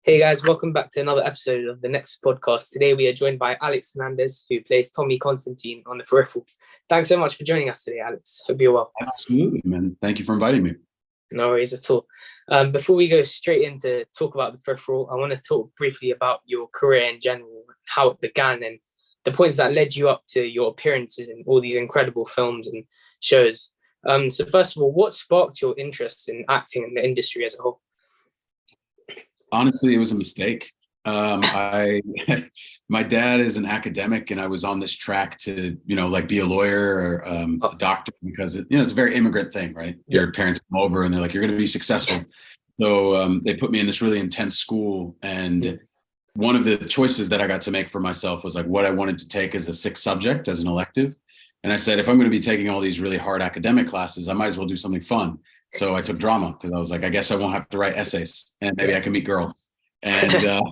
Hey guys, welcome back to another episode of the Nexus Podcast. Today we are joined by Alex Hernandez, who plays Tommy Constantine on the Peripheral. Thanks so much for joining us today, Alex. Hope you're well. Absolutely, man. Thank you for inviting me. No worries at all. Before we go straight into talk about the Peripheral, I want to talk briefly about your career in general, how it began, and the points that led you up to your appearances in all these incredible films and shows. So first of all, what sparked your interest in acting in the industry as a whole? Honestly, it was a mistake. My dad is an academic, and I was on this track to, be a lawyer or a doctor because it's a very immigrant thing, right? Your parents come over and they're like, "You're going to be successful." So they put me in this really intense school, and one of the choices that I got to make for myself was like what I wanted to take as a sixth subject as an elective. And I said, if I'm going to be taking all these really hard academic classes, I might as well do something fun. So I took drama because I was like, I guess I won't have to write essays and maybe I can meet girls. And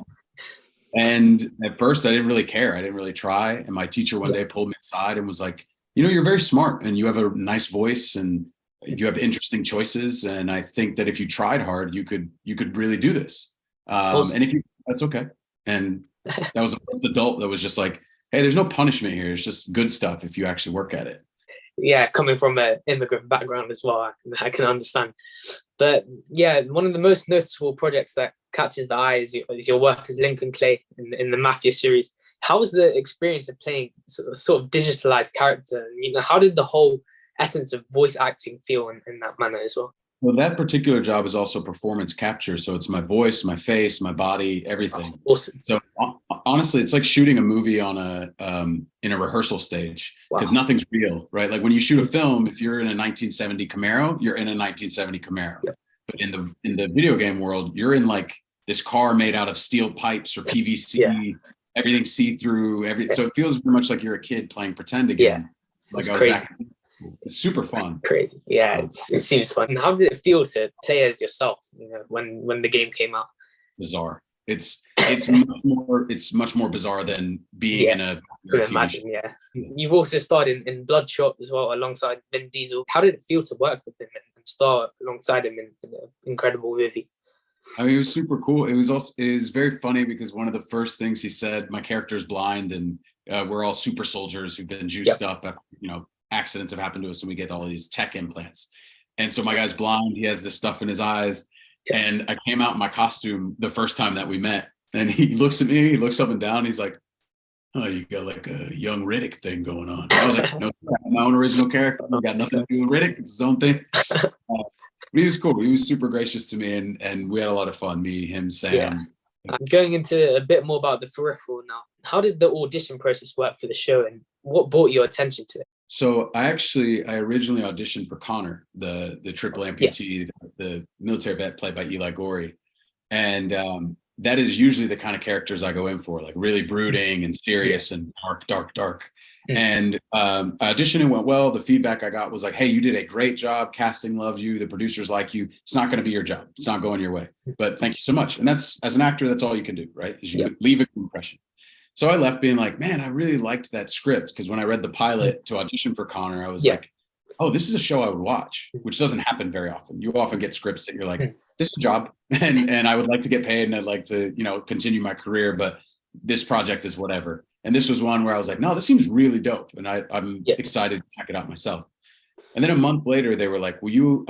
and at first I didn't really care. I didn't really try. And my teacher one day pulled me aside and was like, you're very smart and you have a nice voice and you have interesting choices. And I think that if you tried hard, you could really do this. And if you, that's okay. And that was the first adult that was just like, hey, there's no punishment here. It's just good stuff if you actually work at it. Yeah, coming from an immigrant background as well, I can understand. But yeah, one of the most noticeable projects that catches the eye is your work as Lincoln Clay in the Mafia series. How was the experience of playing sort of digitalized character? How did the whole essence of voice acting feel in that manner as well? Well, that particular job is also performance capture. So it's my voice, my face, my body, everything. Oh, awesome. So honestly, it's like shooting a movie on in a rehearsal stage because nothing's real, right? Like when you shoot a film, if you're in a 1970 Camaro, you're in a 1970 Camaro. Yep. But in the video game world, you're in like this car made out of steel pipes or PVC, everything see-through, so it feels very much like you're a kid playing pretend again. Yeah, like I was crazy. Back. It's super fun. Crazy. Yeah, it seems fun. How did it feel to play as yourself, when the game came out? Bizarre. It's much more bizarre than being in a imagine, yeah. You've also starred in Bloodshot as well alongside Vin Diesel. How did it feel to work with him and star alongside him in an incredible movie? I mean, it was super cool. It was very funny because one of the first things he said, my character's blind and we're all super soldiers who've been juiced up after, accidents have happened to us and we get all these tech implants. And so my guy's blind, he has this stuff in his eyes. And I came out in my costume the first time that we met and he looks at me, he looks up and down. He's like, "Oh, you got like a young Riddick thing going on." I was like, "No, my own original character. I got nothing to do with Riddick. It's his own thing." But he was cool. He was super gracious to me and we had a lot of fun. Me, him, Sam. Yeah. Going into a bit more about the Peripheral now. How did the audition process work for the show and what brought your attention to it? So I originally auditioned for Connor, the triple amputee, the military vet played by Eli Gorey. And that is usually the kind of characters I go in for, like really brooding and serious and dark. And auditioning went well. The feedback I got was like, "Hey, you did a great job. Casting loves you. The producers like you. It's not going to be your job. It's not going your way. But thank you so much." And that's, as an actor, that's all you can do, right? Is you leave a good impression. So I left being like, man, I really liked that script. Because when I read the pilot to audition for Connor, I was like, oh, this is a show I would watch, which doesn't happen very often. You often get scripts that you're like, this is a job and I would like to get paid and I'd like to, continue my career, but this project is whatever. And this was one where I was like, no, this seems really dope. And I'm excited to check it out myself. And then a month later, they were like, will you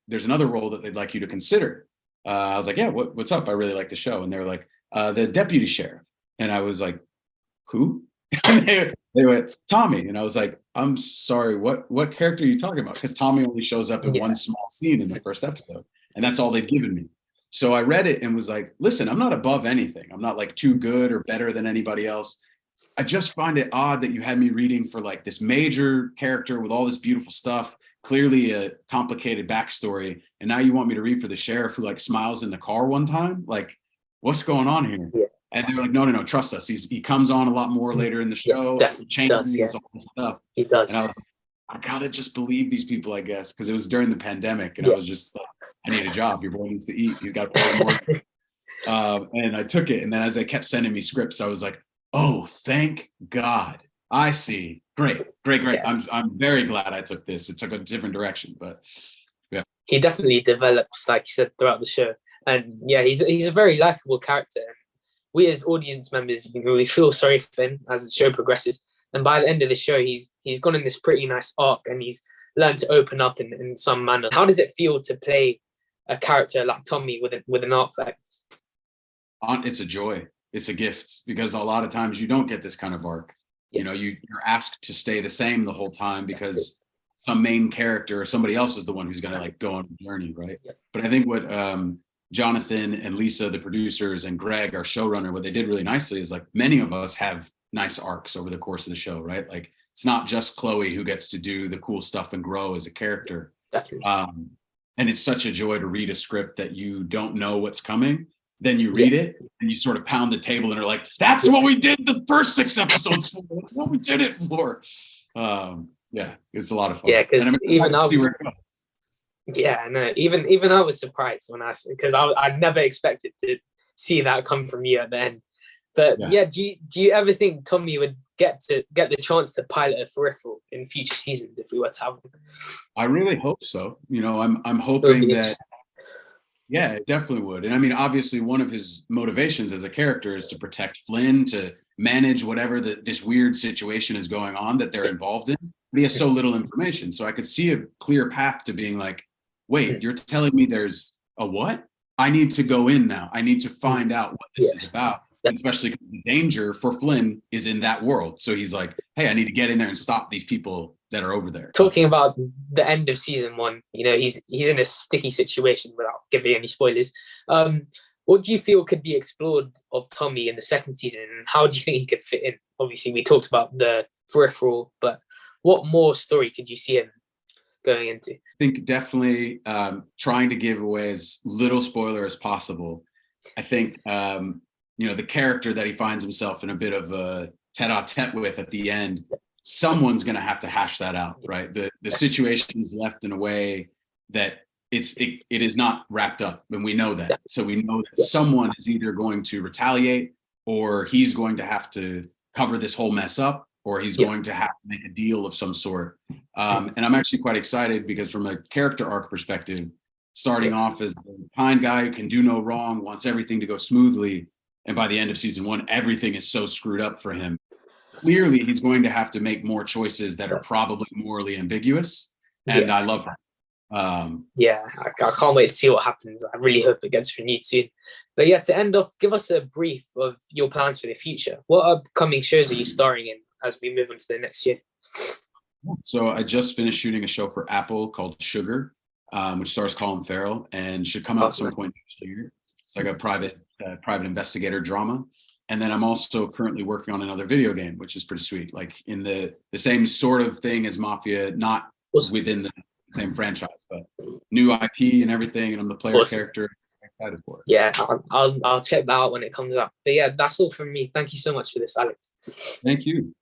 there's another role that they'd like you to consider. I was like, yeah, what's up? I really like the show. And they were like, the deputy sheriff. And I was like, who? they went, Tommy. And I was like, I'm sorry, what character are you talking about? Because Tommy only shows up in one small scene in the first episode. And that's all they've given me. So I read it and was like, listen, I'm not above anything. I'm not like too good or better than anybody else. I just find it odd that you had me reading for like this major character with all this beautiful stuff, clearly a complicated backstory. And now you want me to read for the sheriff who like smiles in the car one time? Like, what's going on here? Yeah. And they were like, no, trust us. He comes on a lot more later in the show. Definitely changes all the stuff. He does. And I was like, I gotta just believe these people, I guess, because it was during the pandemic, and I was just like, I need a job. Your boy needs to eat. He's got to pay more. And I took it, and then as they kept sending me scripts, I was like, oh, thank God. I see. Great. Yeah. I'm very glad I took this. It took a different direction, but yeah. He definitely develops, like you said, throughout the show. And yeah, he's a very likable character. And we as audience members, we feel sorry for him as the show progresses. And by the end of the show, he's gone in this pretty nice arc, and he's learned to open up in some manner. How does it feel to play a character like Tommy with an arc like this? It's a joy. It's a gift, because a lot of times you don't get this kind of arc. You know, you're asked to stay the same the whole time because some main character or somebody else is the one who's going to like go on a journey, right? But I think what Jonathan and Lisa, the producers, and Greg, our showrunner, what they did really nicely is like many of us have nice arcs over the course of the show, right? Like it's not just Chloe who gets to do the cool stuff and grow as a character. And it's such a joy to read a script that you don't know what's coming. Then you read it and you sort of pound the table and are like, that's what we did the first 6 episodes for. That's what we did it for. Yeah, it's a lot of fun. Yeah, because even I was surprised when because I never expected to see that come from you at the end. But do you ever think Tommy would get the chance to pilot a Peripheral in future seasons if we were to have one? I really hope so. You know, I'm hoping that. Yeah, it definitely would. And I mean, obviously, one of his motivations as a character is to protect Flynn, to manage whatever this weird situation is going on that they're involved in. But he has so little information. So I could see a clear path to being like, wait, you're telling me there's a what? I need to go in now. I need to find out what this is about. Especially because the danger for Flynn is in that world. So he's like, hey, I need to get in there and stop these people that are over there. Talking about the end of season 1, you know, he's in a sticky situation without giving any spoilers. What do you feel could be explored of Tommy in the second season? And how do you think he could fit in? Obviously, we talked about the Peripheral, but what more story could you see him going into? I think definitely trying to give away as little spoiler as possible. I think, you know, the character that he finds himself in a bit of a tete-a-tete with at the end, someone's going to have to hash that out, right? The situation is left in a way that it is not wrapped up, and we know that. So we know that someone is either going to retaliate, or he's going to have to cover this whole mess up, or he's going to have to make a deal of some sort. And I'm actually quite excited because from a character arc perspective, starting off as the kind guy who can do no wrong, wants everything to go smoothly, and by the end of season 1, everything is so screwed up for him. Clearly, he's going to have to make more choices that are probably morally ambiguous, and I love that. I can't wait to see what happens. I really hope it gets renewed soon. But yeah, to end off, give us a brief of your plans for the future. What upcoming shows are you starring in as we move on to the next year? So I just finished shooting a show for Apple called Sugar, which stars Colin Farrell, and should come out at some point next year. It's like a private investigator drama. And then I'm also currently working on another video game, which is pretty sweet, like in the same sort of thing as Mafia, not within the same franchise, but new IP and everything. And I'm the player character. I'm excited for it. Yeah, I'll check that out when it comes out. But yeah, that's all from me. Thank you so much for this, Alex. Thank you.